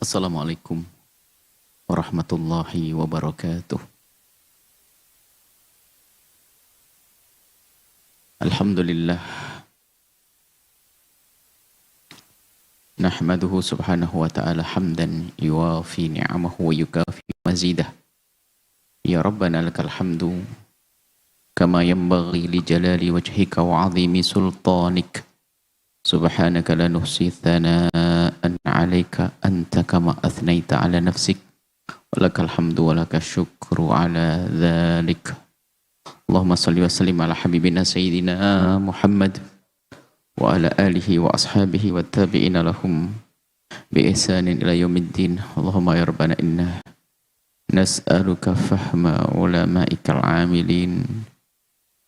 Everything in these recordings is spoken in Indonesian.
Assalamualaikum warahmatullahi wabarakatuh. Alhamdulillah. Nahmaduhu subhanahu wa ta'ala hamdan yuwafi ni'amahu wa yukafi mazidah. Ya Rabbana lakal hamdu kama yanbaghi li jalali wajhika wa azimi sultanik. Subhanaka la nuhsi thana'an 'alaika anta kama athnaita 'ala nafsik. Walakal hamdu walakal syukru 'ala dhalik. Allahumma salli wa sallim ala habibina sayyidina Muhammad wa ala alihi wa ashabihi wa tabi'ina lahum bi ihsanin ila yaumiddin. Allahumma ya rabbana inna nas'aluka fahma ulama'ikal 'amilin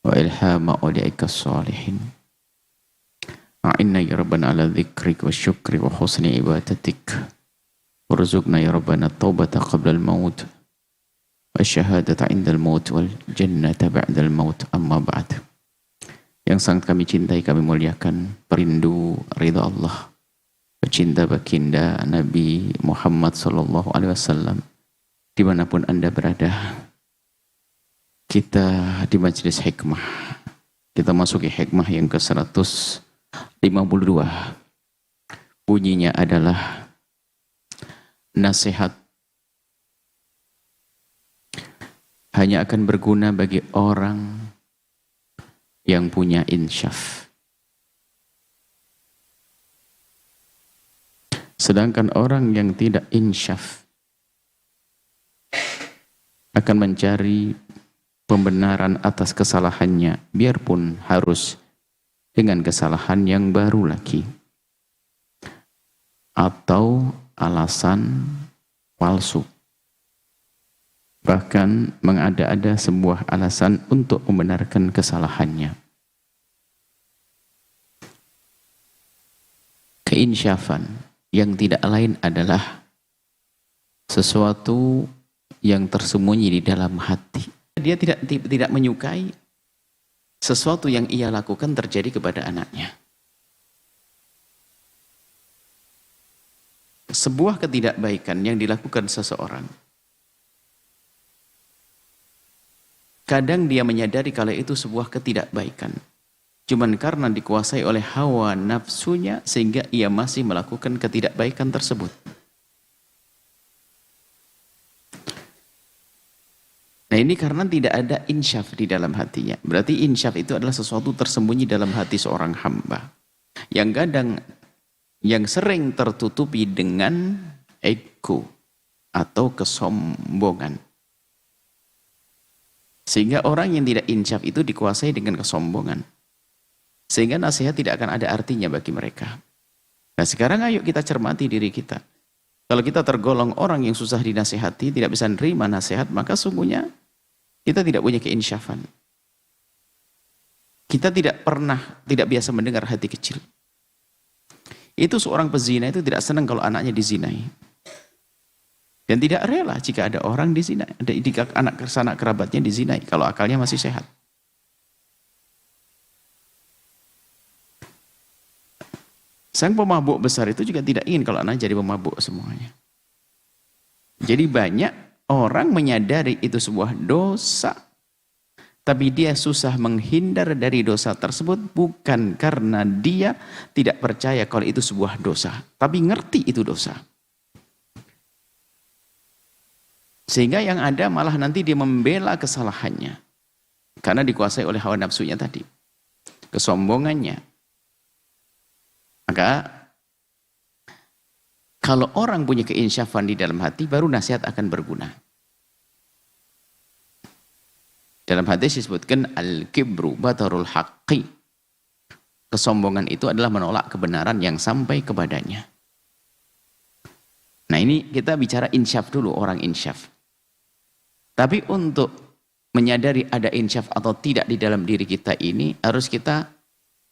wa ilhama awliya'ikas salihin. A'inna ya rabbana ala dzikrik wa syukri wa husni ibadatik. Warzuqna ya rabbana taubata qabla al-maut wa syahadata indal maut wal jannata ba'dal maut. Amma ba'd. Yang sangat kami cintai, kami muliakan, perindu ridha Allah, pecinta baginda Nabi Muhammad sallallahu alaihi wasallam, dimanapun Anda berada. Kita di majelis hikmah, kita masuki hikmah yang ke-152. Bunyinya adalah nasihat hanya akan berguna bagi orang yang punya insyaf. Sedangkan orang yang tidak insyaf akan mencari pembenaran atas kesalahannya, biarpun harus dengan kesalahan yang baru lagi, atau alasan palsu, bahkan mengada-ada sebuah alasan untuk membenarkan kesalahannya. Keinsyafan yang tidak lain adalah sesuatu yang tersembunyi di dalam hati. Dia tidak menyukai sesuatu yang ia lakukan terjadi kepada anaknya. Sebuah ketidakbaikan yang dilakukan seseorang, kadang dia menyadari kalau itu sebuah ketidakbaikan, cuman karena dikuasai oleh hawa nafsunya sehingga ia masih melakukan ketidakbaikan tersebut. Nah, ini karena tidak ada insyaf di dalam hatinya. Berarti insyaf itu adalah sesuatu tersembunyi dalam hati seorang hamba, yang kadang, yang sering tertutupi dengan ego atau kesombongan. Sehingga orang yang tidak insyaf itu dikuasai dengan kesombongan, sehingga nasihat tidak akan ada artinya bagi mereka. Nah, sekarang ayo kita cermati diri kita. Kalau kita tergolong orang yang susah dinasihati, tidak bisa menerima nasihat, maka sungguhnya kita tidak punya keinsyafan. Kita tidak biasa mendengar hati kecil. Itu seorang pezina itu tidak senang kalau anaknya dizinai. Dan tidak rela jika ada orang dizinai, jika anak kerabatnya dizinai, kalau akalnya masih sehat. Sang pemabuk besar itu juga tidak ingin kalau anak jadi pemabuk semuanya. Jadi banyak orang menyadari itu sebuah dosa, tapi dia susah menghindar dari dosa tersebut bukan karena dia tidak percaya kalau itu sebuah dosa, tapi ngerti itu dosa. Sehingga yang ada malah nanti dia membela kesalahannya karena dikuasai oleh hawa nafsunya tadi, kesombongannya. Maka kalau orang punya keinsyafan di dalam hati, baru nasihat akan berguna. Dalam hadis disebutkan al-kibru batarul haqqi. Kesombongan itu adalah menolak kebenaran yang sampai kepadanya. Nah, ini kita bicara insyaf dulu, orang insyaf. Tapi untuk menyadari ada insyaf atau tidak di dalam diri kita ini, harus kita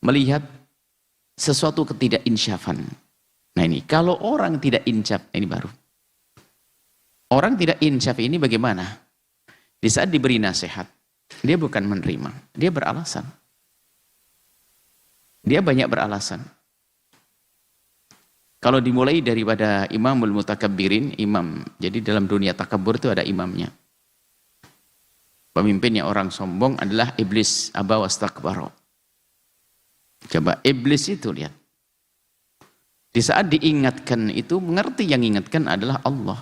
melihat sesuatu ketidakinsyafan. Nah, ini kalau orang tidak insyaf, ini baru. Orang tidak insyaf ini bagaimana? Di saat diberi nasihat, dia bukan menerima, dia beralasan. Dia banyak beralasan. Kalau dimulai daripada imamul mutakabbirin, imam. Jadi dalam dunia takabur itu ada imamnya. Pemimpinnya orang sombong adalah iblis, aba wastakbara. Coba iblis itu lihat. Di saat diingatkan itu, mengerti yang ingatkan adalah Allah.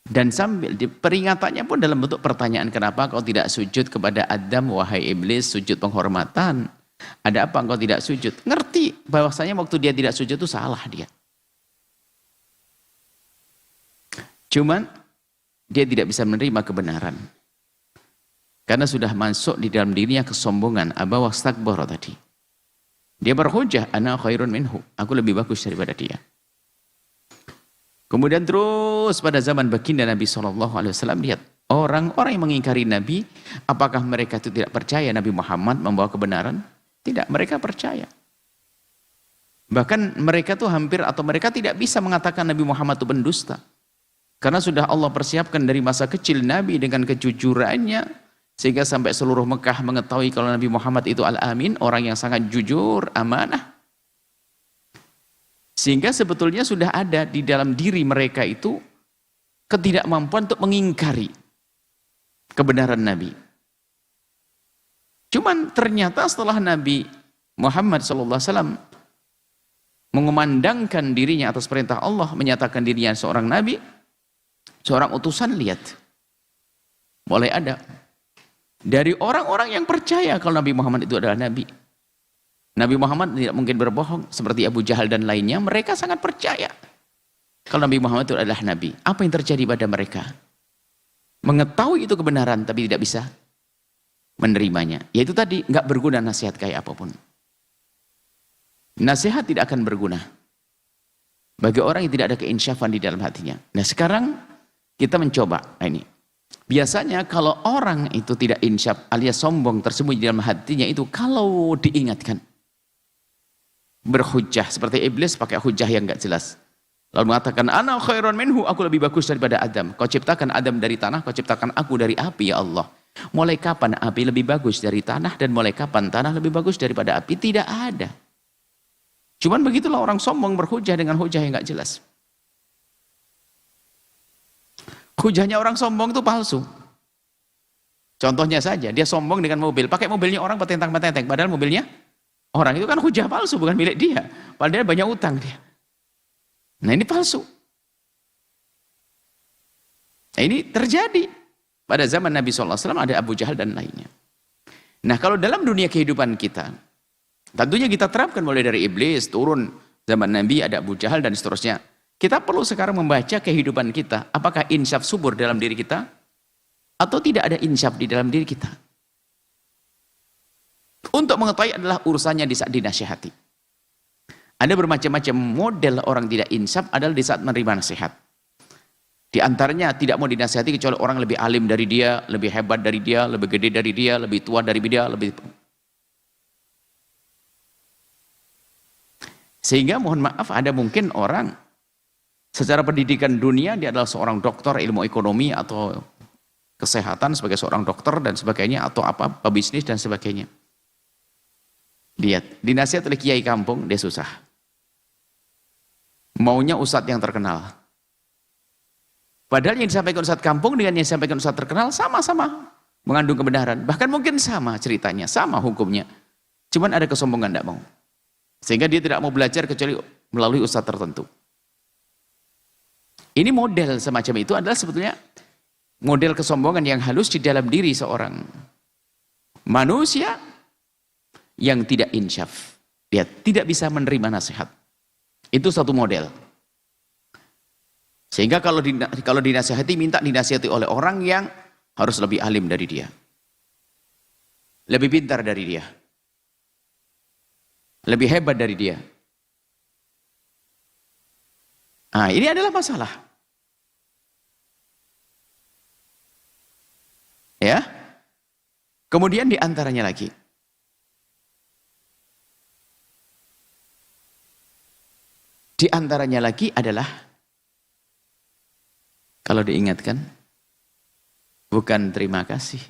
Dan sambil peringatannya pun dalam bentuk pertanyaan, kenapa kau tidak sujud kepada Adam, wahai iblis, sujud penghormatan. Ada apa engkau tidak sujud? Ngerti bahwasanya waktu dia tidak sujud itu salah dia. Cuman dia tidak bisa menerima kebenaran. Karena sudah masuk di dalam dirinya kesombongan, aba wastakbara tadi. Dia berhujjah, ana khairun minhu. Aku lebih bagus daripada dia. Kemudian terus pada zaman baginda Nabi SAW, lihat orang-orang yang mengingkari Nabi, apakah mereka itu tidak percaya Nabi Muhammad membawa kebenaran? Tidak, mereka percaya. Bahkan mereka tuh hampir atau mereka tidak bisa mengatakan Nabi Muhammad itu pendusta. Karena sudah Allah persiapkan dari masa kecil Nabi dengan kejujurannya, sehingga sampai seluruh Mekah mengetahui kalau Nabi Muhammad itu Al-Amin, orang yang sangat jujur, amanah. Sehingga sebetulnya sudah ada di dalam diri mereka itu ketidakmampuan untuk mengingkari kebenaran Nabi. Cuman ternyata setelah Nabi Muhammad SAW mengumandangkan dirinya atas perintah Allah, menyatakan dirinya seorang Nabi, seorang utusan, lihat. Mulai ada. Dari orang-orang yang percaya kalau Nabi Muhammad itu adalah Nabi. Nabi Muhammad tidak mungkin berbohong, seperti Abu Jahal dan lainnya, mereka sangat percaya kalau Nabi Muhammad itu adalah Nabi. Apa yang terjadi pada mereka? Mengetahui itu kebenaran, tapi tidak bisa menerimanya. Yaitu tadi, nggak berguna nasihat kayak apapun. Nasihat tidak akan berguna bagi orang yang tidak ada keinsyafan di dalam hatinya. Nah sekarang kita mencoba ini. Biasanya kalau orang itu tidak insyaf alias sombong tersembunyi di dalam hatinya itu, kalau diingatkan, berhujjah seperti iblis pakai hujjah yang nggak jelas. Lalu mengatakan, ana khairun minhu, aku lebih bagus daripada Adam. Kau ciptakan Adam dari tanah, kau ciptakan aku dari api, ya Allah. Mulai kapan api lebih bagus dari tanah, dan mulai kapan tanah lebih bagus daripada api? Tidak ada. Cuman begitulah orang sombong berhujjah dengan hujjah yang nggak jelas. Hujahnya orang sombong itu palsu. Contohnya saja, dia sombong dengan mobil, pakai mobilnya orang petentang-petenteng, padahal mobilnya orang, itu kan hujah palsu, bukan milik dia. Padahal banyak utang dia. Nah ini palsu. Nah ini terjadi. Pada zaman Nabi SAW ada Abu Jahal dan lainnya. Nah kalau dalam dunia kehidupan kita, tentunya kita terapkan mulai dari iblis, turun zaman Nabi ada Abu Jahal dan seterusnya. Kita perlu sekarang membaca kehidupan kita. Apakah insyaf subur dalam diri kita? Atau tidak ada insyaf di dalam diri kita? Untuk mengetahui adalah urusannya di saat dinasihati. Ada bermacam-macam model orang tidak insyaf adalah di saat menerima nasihat. Di antaranya tidak mau dinasihati kecuali orang lebih alim dari dia, lebih hebat dari dia, lebih gede dari dia, lebih tua dari dia, lebih... Sehingga mohon maaf ada mungkin orang secara pendidikan dunia dia adalah seorang doktor ilmu ekonomi atau kesehatan sebagai seorang dokter dan sebagainya, atau apa, pebisnis dan sebagainya. Lihat, dinasihat oleh kiai kampung dia susah. Maunya ustadz yang terkenal. Padahal yang disampaikan ustadz kampung dengan yang disampaikan ustadz terkenal sama-sama mengandung kebenaran. Bahkan mungkin sama ceritanya, sama hukumnya. Cuman ada kesombongan tidak mau. Sehingga dia tidak mau belajar kecuali melalui ustadz tertentu. Ini model semacam itu adalah sebetulnya model kesombongan yang halus di dalam diri seorang manusia yang tidak insyaf. Dia tidak bisa menerima nasihat. Itu satu model. Sehingga kalau dinasihati, minta dinasihati oleh orang yang harus lebih alim dari dia. Lebih pintar dari dia. Lebih hebat dari dia. Nah, ini adalah masalah. Ya. Kemudian diantaranya lagi. Di antaranya lagi adalah kalau diingatkan, bukan terima kasih.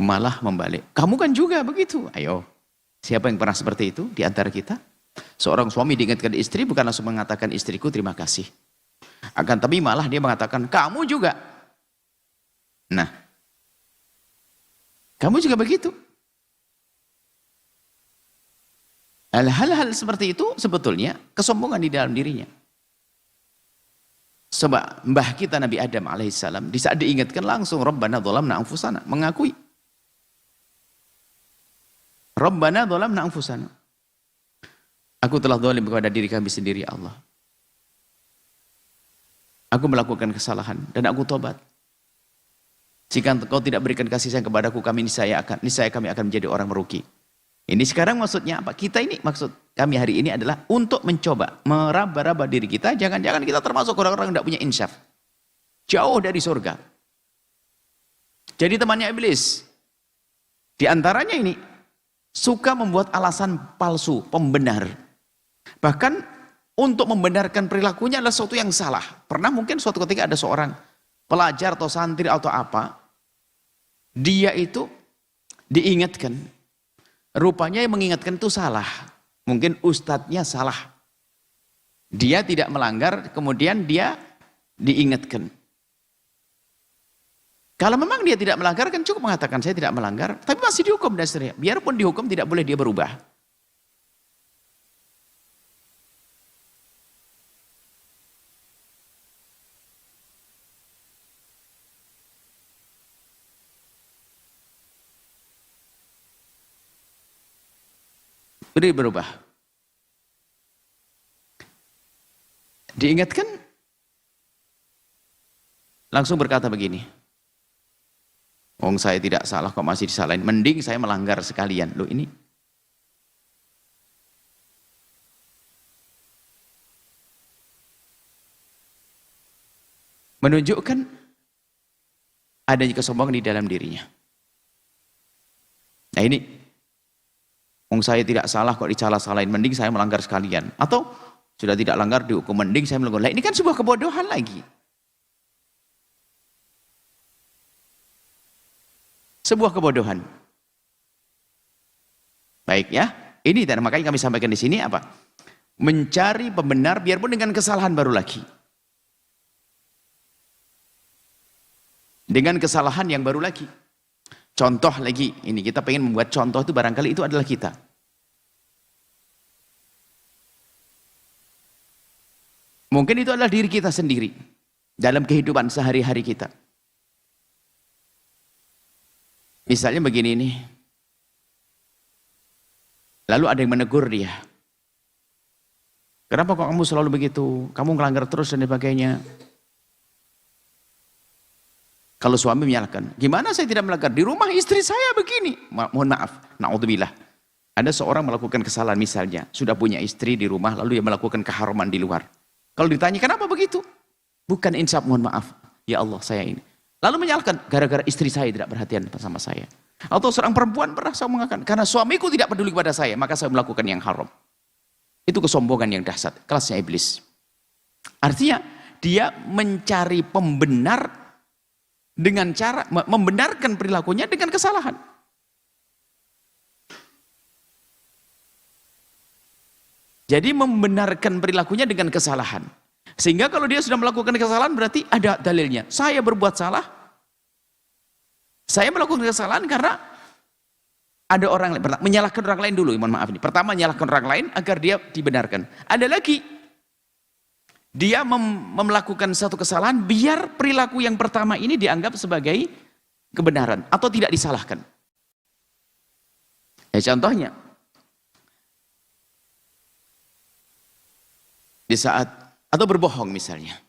malah membalik. Kamu kan juga begitu. Ayo, siapa yang pernah seperti itu di antara kita? Seorang suami diingatkan istri bukan langsung mengatakan istriku terima kasih. Akan tapi malah dia mengatakan kamu juga. Nah, kamu juga begitu. Hal-hal seperti itu sebetulnya kesombongan di dalam dirinya. Sebab mbah kita Nabi Adam alaihissalam di saat diingatkan langsung Rabbana dzalamna anfusana, mengakui. Rabbana dzalamna anfusana. Aku telah zalim kepada diri kami sendiri ya Allah. Aku melakukan kesalahan dan aku tobat. Jika engkau tidak berikan kasih sayang kepadaku, niscaya kami akan menjadi orang merugi. Ini sekarang maksudnya apa? Kita ini, maksud kami hari ini adalah untuk mencoba meraba-raba diri kita. Jangan-jangan kita termasuk orang-orang yang tidak punya insaf. Jauh dari surga. Jadi temannya iblis. Di antaranya ini, suka membuat alasan palsu, pembenar. Bahkan untuk membenarkan perilakunya adalah sesuatu yang salah. Pernah mungkin suatu ketika ada seorang pelajar atau santri atau apa, dia itu diingatkan. Rupanya yang mengingatkan itu salah. Mungkin ustadznya salah. Dia tidak melanggar, kemudian dia diingatkan. Kalau memang dia tidak melanggar, kan cukup mengatakan saya tidak melanggar, tapi masih dihukum dasarnya. Biarpun dihukum tidak boleh dia berubah. Beri berubah. Diingatkan, langsung berkata begini. Saya tidak salah kok masih disalahin. Mending saya melanggar sekalian. Loh ini. Menunjukkan adanya kesombongan di dalam dirinya. Nah ini. Saya tidak salah kok disalah-salahin, mending saya melanggar sekalian. Atau sudah tidak langgar dihukum, mending saya melanggar. Nah, ini kan sebuah kebodohan lagi. Sebuah kebodohan. Baik ya, ini dan makanya kami sampaikan di sini apa? Mencari pembenar biarpun dengan kesalahan baru lagi. Dengan kesalahan yang baru lagi. Contoh lagi, ini kita pengen membuat contoh itu barangkali itu adalah kita. Mungkin itu adalah diri kita sendiri dalam kehidupan sehari-hari kita. Misalnya begini nih. Lalu ada yang menegur dia. Kenapa kok kamu selalu begitu? Kamu ngelanggar terus dan sebagainya. Kalau suami menyalahkan, gimana saya tidak melanggar? Di rumah istri saya begini. Mohon maaf, na'udzubillah. Ada seorang melakukan kesalahan misalnya, sudah punya istri di rumah, lalu dia melakukan keharuman di luar. Kalau ditanya, kenapa begitu? Bukan insaf, mohon maaf. Ya Allah, saya ini. Lalu menyalahkan, gara-gara istri saya tidak perhatian sama saya. Atau seorang perempuan pernah saya mengatakan, karena suamiku tidak peduli kepada saya, maka saya melakukan yang haram. Itu kesombongan yang dahsyat, kelasnya iblis. Artinya, dia mencari pembenar dengan cara membenarkan perilakunya dengan kesalahan. Jadi membenarkan perilakunya dengan kesalahan. Sehingga kalau dia sudah melakukan kesalahan berarti ada dalilnya. Saya berbuat salah. Saya melakukan kesalahan karena ada orang lain. Menyalahkan orang lain dulu, mohon maaf ini. Pertama menyalahkan orang lain agar dia dibenarkan. Ada lagi. Dia melakukan satu kesalahan biar perilaku yang pertama ini dianggap sebagai kebenaran atau tidak disalahkan. Contohnya di saat atau berbohong misalnya.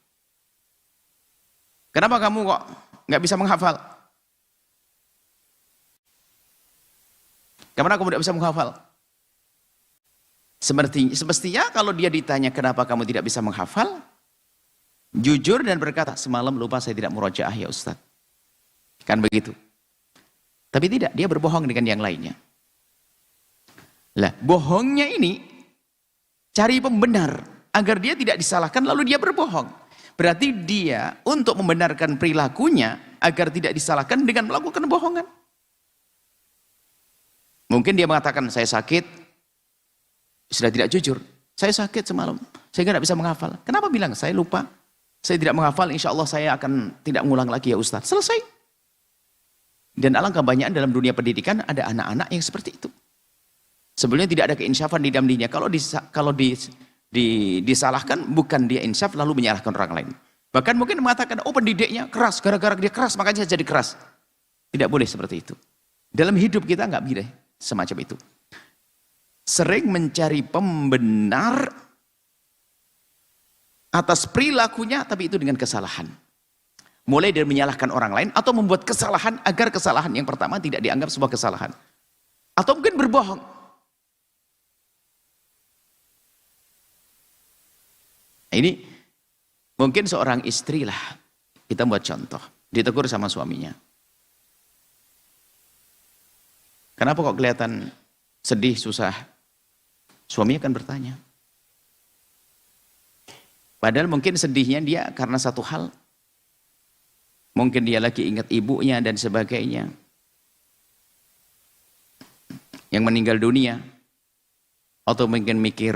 Kenapa kamu kok nggak bisa menghafal? Kenapa kamu tidak bisa menghafal? Semestinya kalau dia ditanya kenapa kamu tidak bisa menghafal, jujur dan berkata, semalam lupa saya tidak murojaah ya Ustaz. Kan begitu. Tapi tidak, dia berbohong dengan yang lainnya. Lah, bohongnya ini cari pembenar agar dia tidak disalahkan lalu dia berbohong. Berarti dia untuk membenarkan perilakunya agar tidak disalahkan dengan melakukan bohongan. Mungkin dia mengatakan, saya sakit, sudah tidak jujur. Saya sakit semalam, saya tidak bisa menghafal. Kenapa bilang? Saya lupa, saya tidak menghafal, insya Allah saya akan tidak mengulang lagi ya Ustaz. Selesai. Dan alangkah banyak dalam dunia pendidikan ada anak-anak yang seperti itu. Sebenarnya tidak ada keinsyafan di dalam dirinya. Kalau disalahkan, bukan dia insyaf lalu menyalahkan orang lain. Bahkan mungkin mengatakan, oh pendidiknya keras, gara-gara dia keras makanya saya jadi keras. Tidak boleh seperti itu. Dalam hidup kita nggak boleh semacam itu. Sering mencari pembenar atas perilakunya, tapi itu dengan kesalahan. Mulai dari menyalahkan orang lain atau membuat kesalahan agar kesalahan yang pertama tidak dianggap sebuah kesalahan. Atau mungkin berbohong. Nah, ini mungkin seorang istri lah, kita buat contoh, ditegur sama suaminya. Kenapa kok kelihatan sedih, susah? Suami akan bertanya. Padahal mungkin sedihnya dia karena satu hal. Mungkin dia lagi ingat ibunya dan sebagainya. Yang meninggal dunia. Atau mungkin mikir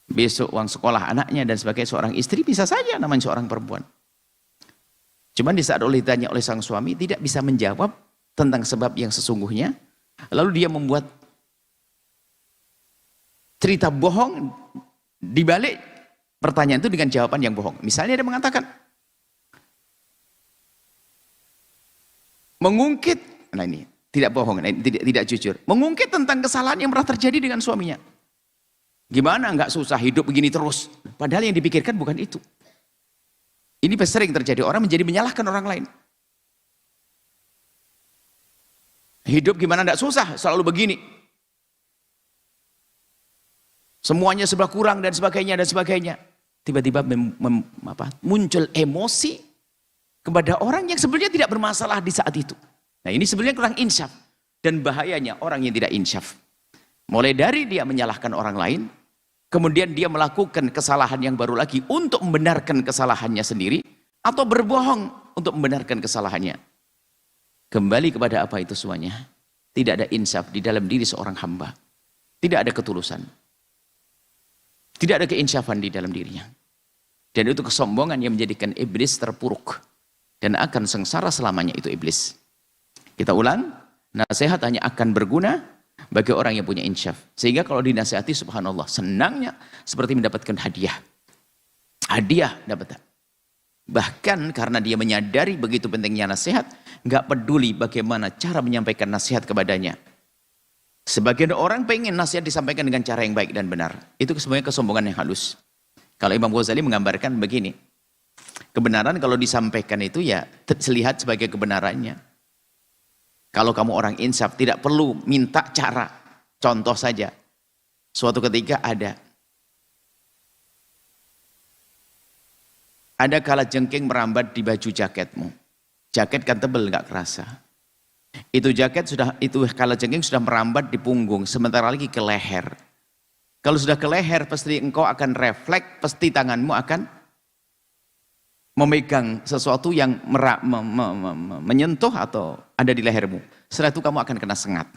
besok uang sekolah anaknya dan sebagai seorang istri bisa saja namanya seorang perempuan. Cuman di saat ditanya oleh sang suami tidak bisa menjawab tentang sebab yang sesungguhnya. Lalu dia membuat cerita bohong di balik pertanyaan itu dengan jawaban yang bohong. Misalnya dia mengatakan mengungkit, nah ini tidak bohong, tidak jujur, mengungkit tentang kesalahan yang pernah terjadi dengan suaminya. Gimana nggak susah hidup begini terus? Padahal yang dipikirkan bukan itu. Ini sering terjadi, orang menjadi menyalahkan orang lain. Hidup gimana nggak susah, selalu begini. Semuanya serba kurang dan sebagainya dan sebagainya. Tiba-tiba muncul emosi kepada orang yang sebenarnya tidak bermasalah di saat itu. Nah ini sebenarnya kurang insyaf. Dan bahayanya orang yang tidak insyaf. Mulai dari dia menyalahkan orang lain, kemudian dia melakukan kesalahan yang baru lagi untuk membenarkan kesalahannya sendiri, atau berbohong untuk membenarkan kesalahannya. Kembali kepada apa itu semuanya? Tidak ada insyaf di dalam diri seorang hamba. Tidak ada ketulusan. Tidak ada keinsyafan di dalam dirinya. Dan itu kesombongan yang menjadikan iblis terpuruk. Dan akan sengsara selamanya itu iblis. Kita ulang, nasihat hanya akan berguna bagi orang yang punya insyaf. Sehingga kalau dinasihati subhanallah, senangnya seperti mendapatkan hadiah. Hadiah dapat. Bahkan karena dia menyadari begitu pentingnya nasihat, nggak peduli bagaimana cara menyampaikan nasihat kepadanya. Sebagian orang pengen nasihat disampaikan dengan cara yang baik dan benar. Itu semuanya kesombongan yang halus. Kalau Imam Ghazali menggambarkan begini. Kebenaran kalau disampaikan itu ya terlihat sebagai kebenarannya. Kalau kamu orang insaf tidak perlu minta cara. Contoh saja. Suatu ketika ada kalajengking merambat di baju jaketmu. Jaket kan tebel nggak kerasa. Itu jaket kalajengking sudah merambat di punggung, sementara lagi ke leher. Kalau sudah ke leher, pasti engkau akan refleks, pasti tanganmu akan memegang sesuatu yang menyentuh atau ada di lehermu. Setelah itu kamu akan kena sengat.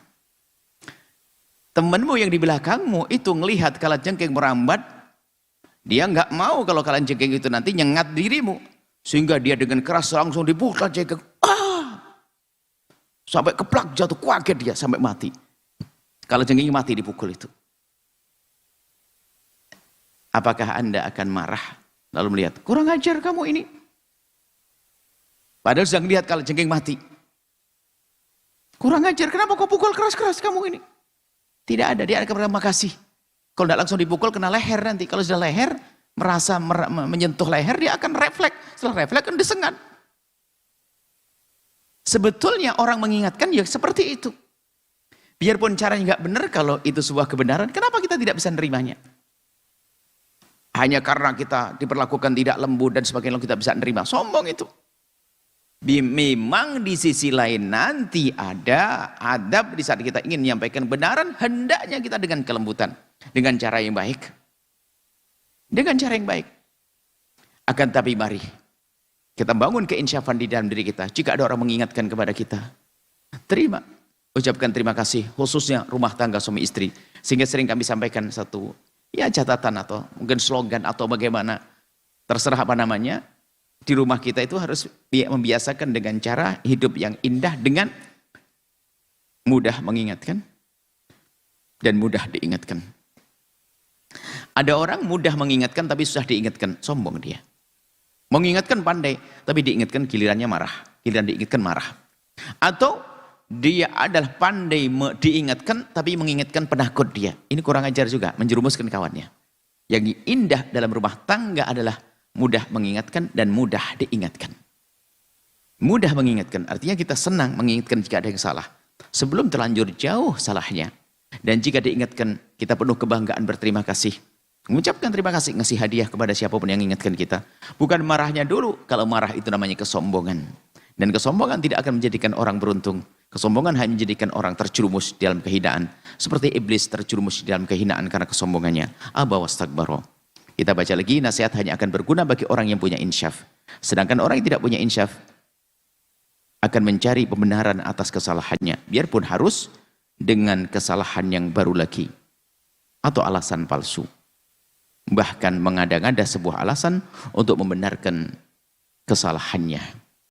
Temanmu yang di belakangmu itu ngelihat kalajengking merambat, dia nggak mau kalau kalajengking itu nanti nyengat dirimu, sehingga dia dengan keras langsung dipukul kalajengking. Sampai keplak jatuh, kaget dia sampai mati. Kalajengking mati dipukul itu. Apakah Anda akan marah lalu melihat, kurang ajar kamu ini? Padahal sedang lihat kalajengking mati. Kurang ajar, kenapa kau pukul keras-keras kamu ini? Tidak ada, dia akan berterima kasih. Kalau tidak langsung dipukul kena leher nanti. Kalau sudah leher, merasa menyentuh leher, dia akan refleks. Setelah refleks kan disengat. Sebetulnya orang mengingatkan ya seperti itu. Biarpun caranya nggak benar, kalau itu sebuah kebenaran, kenapa kita tidak bisa menerimanya? Hanya karena kita diperlakukan tidak lembut dan sebagainya kita bisa menerima. Sombong itu. Memang di sisi lain nanti ada adab di saat kita ingin menyampaikan kebenaran, hendaknya kita dengan kelembutan, dengan cara yang baik. Dengan cara yang baik. Akan tapi mari kita bangun keinsyafan di dalam diri kita. Jika ada orang mengingatkan kepada kita, terima. ucapkan terima kasih, khususnya rumah tangga suami istri. Sehingga sering kami sampaikan satu ya catatan atau mungkin slogan atau bagaimana, terserah apa namanya, di rumah kita itu harus membiasakan dengan cara hidup yang indah dengan mudah mengingatkan dan mudah diingatkan. Ada orang mudah mengingatkan tapi susah diingatkan, sombong dia. Mengingatkan pandai, tapi diingatkan gilirannya marah, giliran diingatkan marah. Atau dia adalah pandai diingatkan tapi mengingatkan penakut dia. Ini kurang ajar juga, menjerumuskan kawannya. Yang indah dalam rumah tangga adalah mudah mengingatkan dan mudah diingatkan. Mudah mengingatkan, artinya kita senang mengingatkan jika ada yang salah. Sebelum terlanjur jauh salahnya. Dan jika diingatkan, kita penuh kebanggaan berterima kasih. Mengucapkan terima kasih, ngasih hadiah kepada siapapun yang ingatkan kita. Bukan marahnya dulu, kalau marah itu namanya kesombongan. Dan kesombongan tidak akan menjadikan orang beruntung. Kesombongan hanya menjadikan orang terjerumus dalam kehinaan. Seperti iblis terjerumus dalam kehinaan karena kesombongannya. Aba wastakbaro. Kita baca lagi, nasihat hanya akan berguna bagi orang yang punya insyaf. Sedangkan orang yang tidak punya insyaf akan mencari pembenaran atas kesalahannya. Biarpun harus dengan kesalahan yang baru lagi. Atau alasan palsu. Bahkan mengada-ngada sebuah alasan untuk membenarkan kesalahannya.